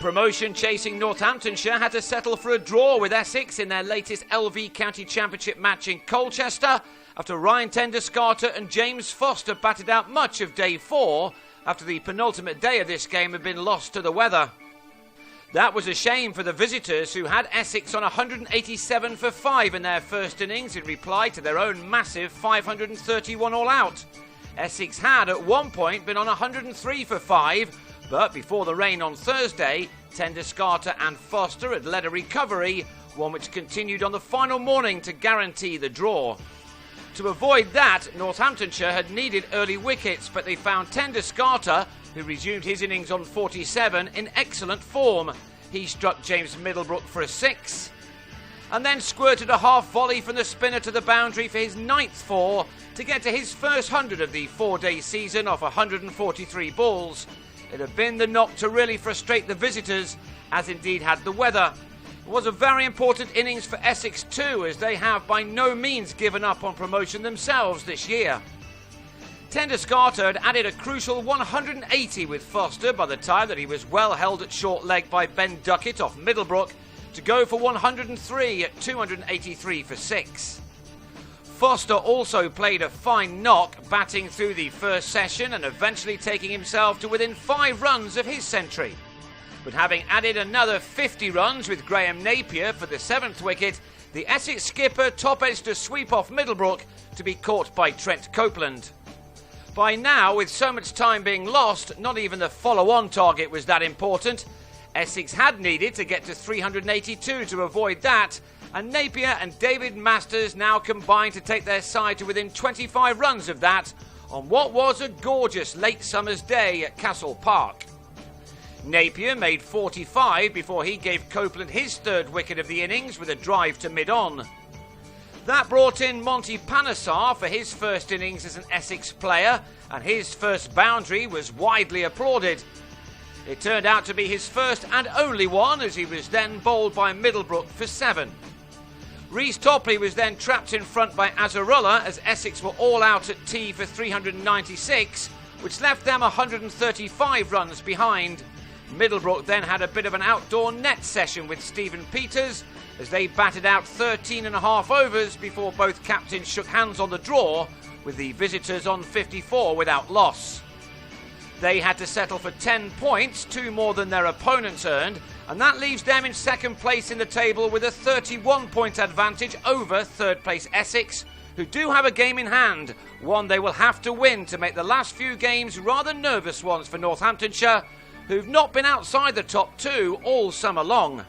Promotion-chasing Northamptonshire had to settle for a draw with Essex in their latest LV County Championship match in Colchester after Ryan Tendescarter and James Foster batted out much of day 4 after the penultimate day of this game had been lost to the weather. That was a shame for the visitors, who had Essex on 187 for 5 in their first innings in reply to their own massive 531 all-out. Essex had at one point been on 103 for 5, but before the rain on Thursday, Tendescarter and Foster had led a recovery, one which continued on the final morning to guarantee the draw. To avoid that, Northamptonshire had needed early wickets, but they found Tendescarter, who resumed his innings on 47, in excellent form. He struck James Middlebrook for a 6, and then squirted a half volley from the spinner to the boundary for his 9th 4 to get to his first 100 of the 4-day season off 143 balls. It had been the knock to really frustrate the visitors, as indeed had the weather. It was a very important innings for Essex too, as they have by no means given up on promotion themselves this year. Tendescarter had added a crucial 180 with Foster by the time that he was well held at short leg by Ben Duckett off Middlebrook to go for 103 at 283 for 6. Foster also played a fine knock, batting through the first session and eventually taking himself to within 5 runs of his century. But having added another 50 runs with Graham Napier for the 7th wicket, the Essex skipper top-edged a sweep off Middlebrook to be caught by Trent Copeland. By now, with so much time being lost, not even the follow-on target was that important. Essex had needed to get to 382 to avoid that, and Napier and David Masters now combined to take their side to within 25 runs of that on what was a gorgeous late summer's day at Castle Park. Napier made 45 before he gave Copeland his 3rd wicket of the innings with a drive to mid-on. That brought in Monty Panesar for his first innings as an Essex player, and his first boundary was widely applauded. It turned out to be his first and only one, as he was then bowled by Middlebrook for 7. Reece Topley was then trapped in front by Azarullah as Essex were all out at tea for 396, which left them 135 runs behind. Middlebrook then had a bit of an outdoor net session with Stephen Peters as they batted out 13.5 overs before both captains shook hands on the draw, with the visitors on 54 without loss. They had to settle for 10 points, 2 more than their opponents earned, and that leaves them in 2nd place in the table with a 31-point advantage over 3rd place Essex, who do have a game in hand, one they will have to win to make the last few games rather nervous ones for Northamptonshire, who've not been outside the top 2 all summer long.